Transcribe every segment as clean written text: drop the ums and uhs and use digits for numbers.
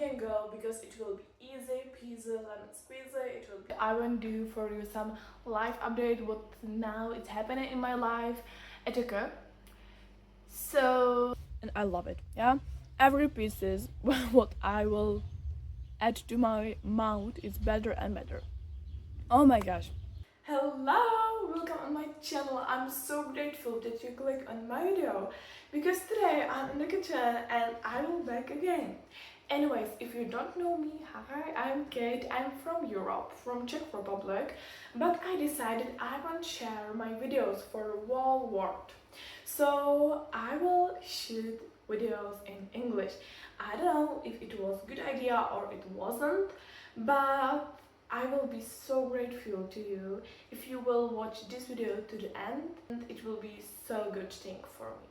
can go because it will be easy peasy lemon squeezy. It will be, I want to do for you some life update what now is happening in my life, etc. So, and I love it, yeah. Every piece is what I will add to my mouth is better and better. Oh my gosh. Hello, welcome on my channel. I'm so grateful that you clicked on my video because today I'm in the kitchen and I will back again. Anyways, if you don't know me, hi, I'm Kate. I'm from Europe, from Czech Republic, but I decided I want to share my videos for the whole world. So I will shoot videos in English. I don't know if it was a good idea or it wasn't, but I will be so grateful to you if you will watch this video to the end, and it will be so good thing for me.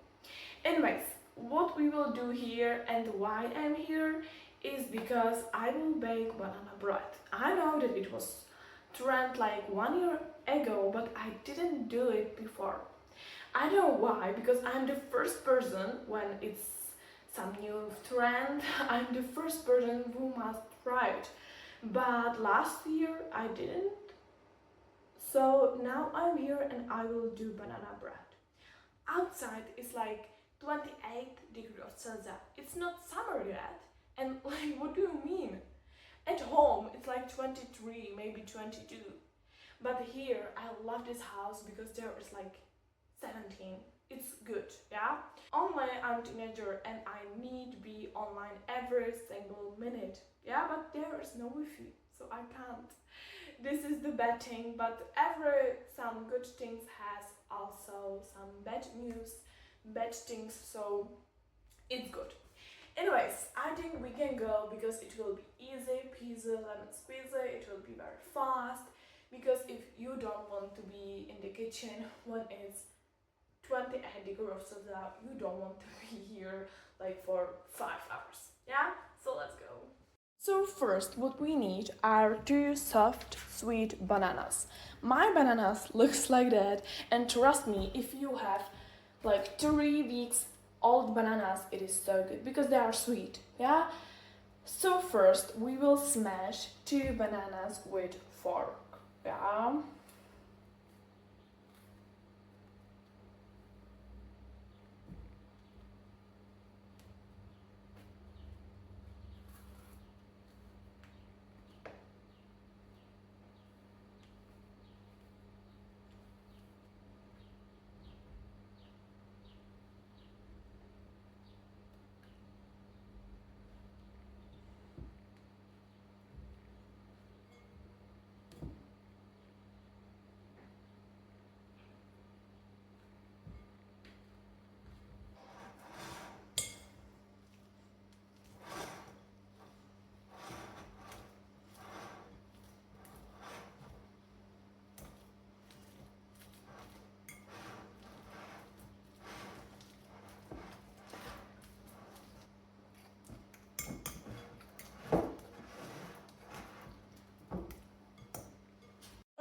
Anyways, what we will do here and why I'm here is because I will bake banana bread. I know that it was trend like 1 year ago, but I didn't do it before. I don't know why, because I'm the first person when it's some new trend, I'm the first person who must try it. But last year I didn't. So now I'm here and I will do banana bread. Outside it's like 28 degrees Celsius. It's not summer yet. And like, what do you mean? At home it's like 23, maybe 22. But here I love this house because there is like 17. It's good, yeah? Only I'm a teenager and I need to be online every single minute. Yeah, but there is no Wi-Fi, so I can't. This is the bad thing, but some good things has also some bad news, bad things, so it's good. Anyways, I think we can go because it will be easy peasy lemon squeezy. It will be very fast because if you don't want to be in the kitchen when it's 28 degrees Celsius, you don't want to be here like for 5 hours. Yeah, so let's go. So first what we need are 2 soft sweet bananas. My bananas looks like that, and trust me, if you have like 3 weeks old bananas, it is so good because they are sweet, yeah? So first we will smash 2 bananas with fork, yeah?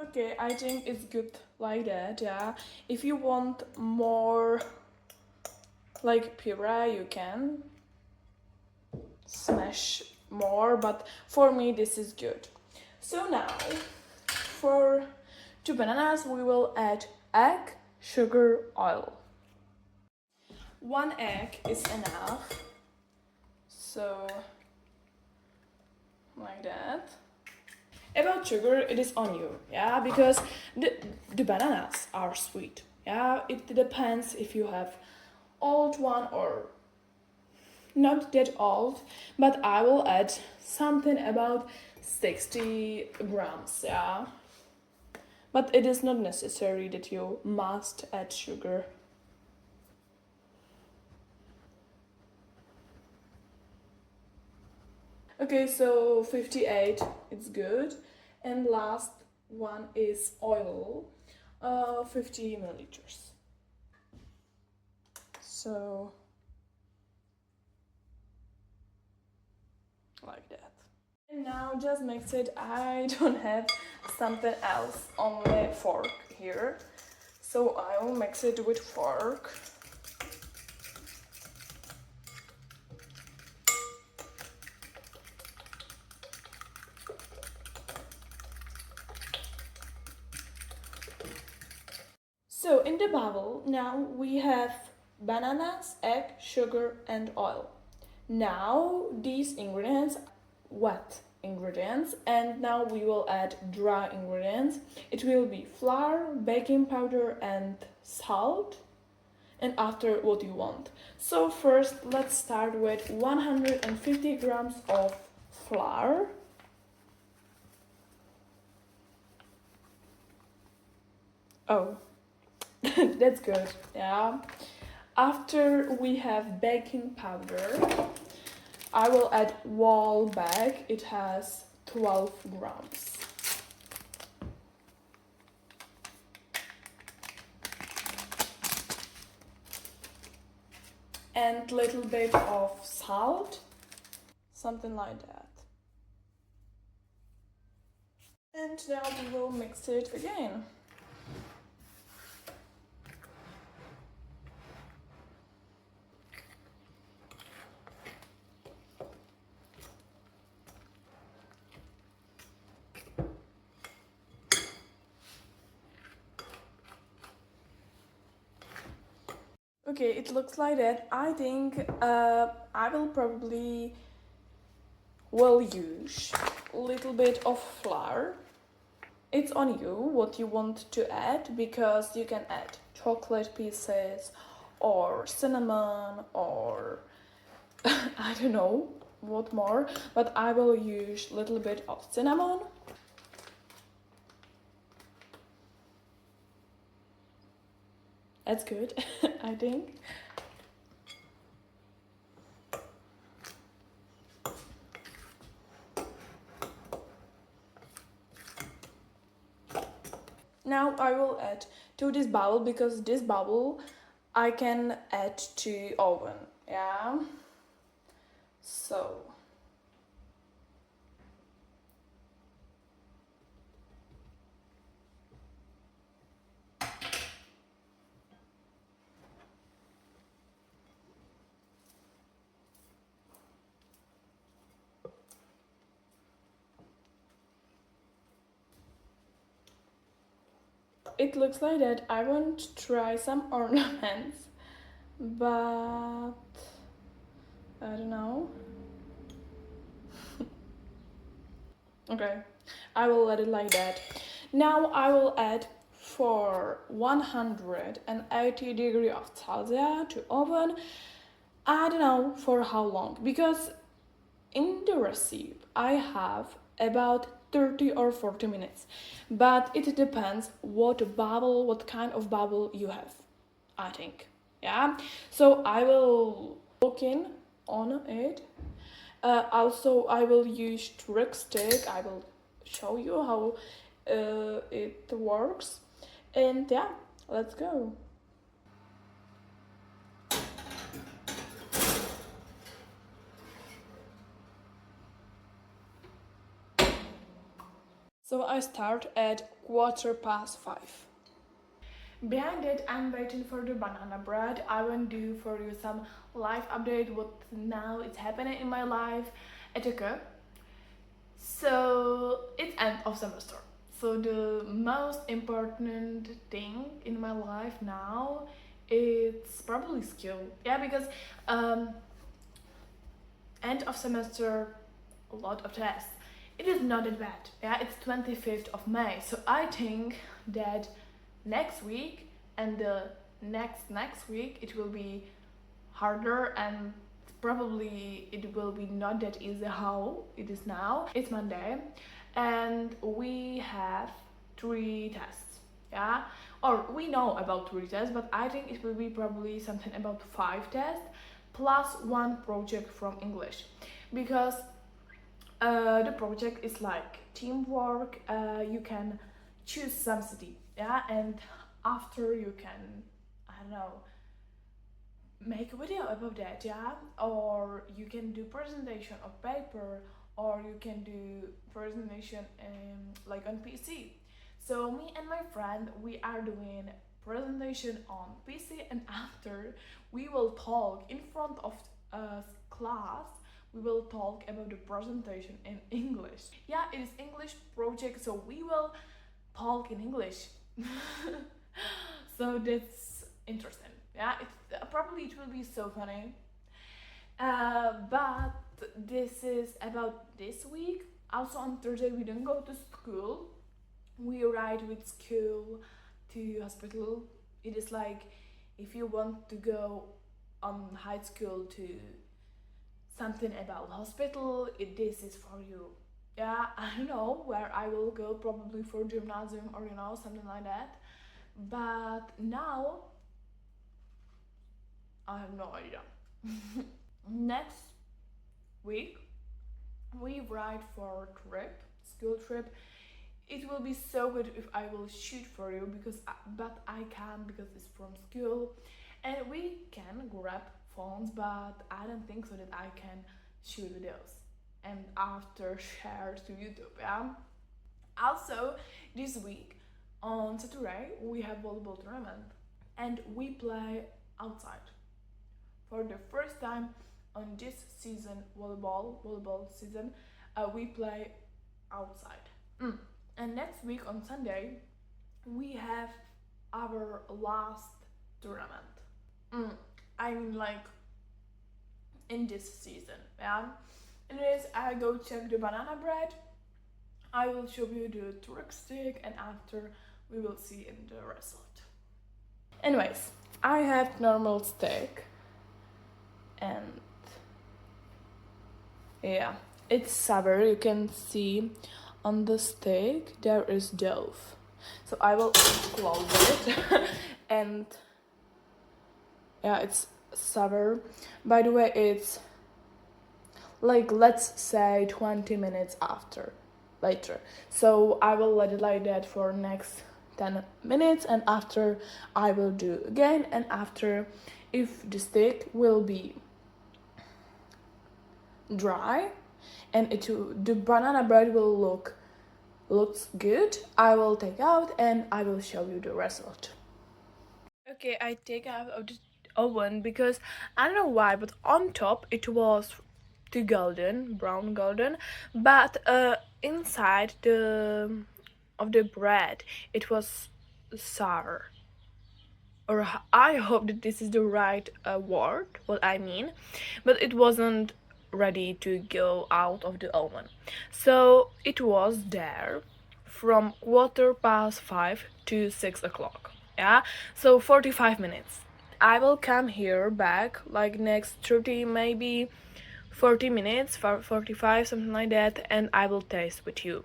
Okay, I think it's good like that, yeah. If you want more like puree, you can smash more, but for me this is good. So now, for 2 bananas, we will add egg, sugar, oil. 1 egg is enough, so like that. About sugar, it is on you, yeah, because the bananas are sweet, yeah. It depends if you have old one or not that old, but I will add something about 60 grams, yeah. But it is not necessary that you must add sugar. Okay, so 58, it's good. And last one is oil, 50 milliliters. So, like that. And now just mix it. I don't have something else, only fork here. So I will mix it with fork. So in the bubble now we have bananas, egg, sugar and oil. Now these ingredients wet ingredients, and now we will add dry ingredients. It will be flour, baking powder and salt, and after what you want. So first let's start with 150 grams of flour. Oh, that's good, yeah. After we have baking powder, I will add whole bag. It has 12 grams. And little bit of salt, something like that. And now we will mix it again. Okay, it looks like that. I think I will probably use a little bit of flour. It's on you what you want to add, because you can add chocolate pieces or cinnamon or I don't know what more, but I will use a little bit of cinnamon. That's good, I think. Now I will add to this bubble, because this bubble I can add to oven, yeah. So it looks like that. I want to try some ornaments, but I don't know. Okay, I will let it like that. Now I will add for 180 degrees of Celsius to oven. I don't know for how long, because in the recipe I have about 30 or 40 minutes, but it depends what kind of bubble you have, I think, yeah. So I will look in on it. Also I will use trick stick. I will show you how it works, and yeah, let's go. So I start at 5:15. Behind it, I'm waiting for the banana bread. I want to do for you some life update, what now is happening in my life, etc. So it's end of semester. So the most important thing in my life now, it's probably skill. Yeah, because end of semester, a lot of tests. It is not that bad. Yeah, it's 25th of May. So I think that next week and the next week it will be harder, and probably it will be not that easy how it is now. It's Monday and we have 3 tests, yeah, or we know about 3 tests, but I think it will be probably something about 5 tests plus 1 project from English, because the project is like teamwork. You can choose some city, yeah, and after you can, I don't know, make a video about that, yeah, or you can do presentation of paper, or you can do presentation like on PC. So me and my friend, we are doing presentation on PC, and after we will talk in front of class. We will talk about the presentation in English. Yeah, it is English project, so we will talk in English. So that's interesting. Yeah, probably it will be so funny. But this is about this week. Also on Thursday we don't go to school. We ride with school to hospital. It is like if you want to go on high school to something about hospital, this is for you. Yeah, I don't know where I will go, probably for gymnasium or something like that. But now I have no idea. Next week we ride for trip, school trip. It will be so good if I will shoot for you but I can't because it's from school, and we can grab phones, but I don't think so that I can shoot videos and after share to YouTube. Yeah. Also, this week on Saturday we have volleyball tournament and we play outside for the first time on this season. Volleyball season, we play outside. And next week on Sunday we have our last tournament. I mean, like, in this season. Yeah. Anyways, I go check the banana bread. I will show you the Turk stick and after we will see in the result. Anyways, I have normal steak and yeah, it's sour. You can see on the steak there is dough. So I will close it and yeah, it's sour. By the way, it's like, let's say 20 minutes later. So I will let it like that for next 10 minutes and after I will do again, and after, if the steak will be dry and the banana bread will looks good, I will take out and I will show you the result. Okay, I take out of the oven because I don't know why, but on top it was too brown golden, but inside of the bread it was sour. Or I hope that this is the right word, what I mean, but it wasn't ready to go out of the oven. So it was there from 5:15 to 6 o'clock. Yeah, so 45 minutes. I will come here back like next 30, maybe 40 minutes, 45, something like that, and I will taste with you.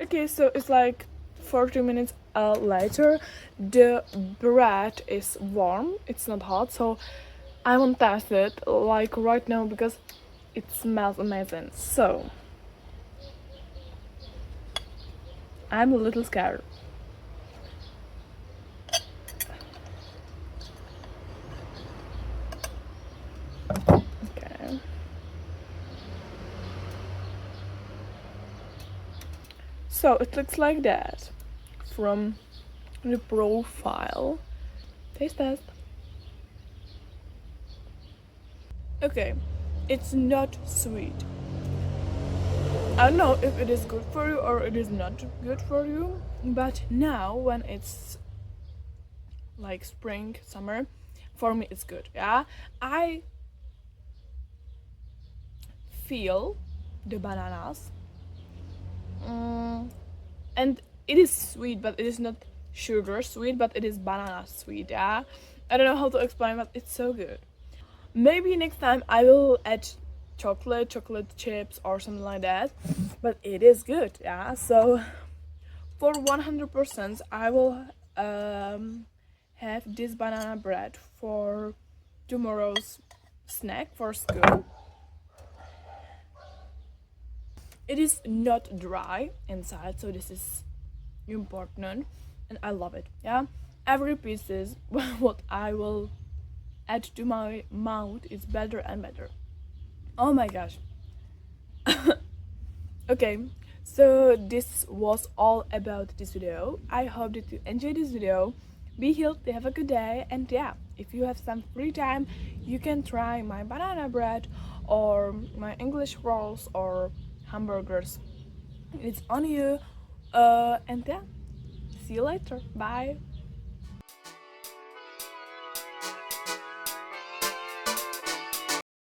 Okay, so it's like 40 minutes later. The bread is warm, it's not hot, so I won't test it like right now because it smells amazing. So I'm a little scared. Okay. So it looks like that from the profile. Taste test. Okay, it's not sweet. I don't know if it is good for you or it is not good for you, but now when it's like spring, summer, for me it's good. Yeah, I feel the bananas, and it is sweet, but it is not sugar sweet, but it is banana sweet. Yeah, I don't know how to explain, but it's so good. Maybe next time I will add chocolate chips or something like that, but it is good. Yeah, so for 100% I will have this banana bread for tomorrow's snack for school. It is not dry inside, so this is important and I love it. Yeah, every piece is what I will add to my mouth is better and better. Oh my gosh. Okay, so this was all about this video. I hope that you enjoyed this video. Be healthy, have a good day, and yeah, if you have some free time, you can try my banana bread or my English rolls or hamburgers. It's on you. And yeah, see you later. Bye.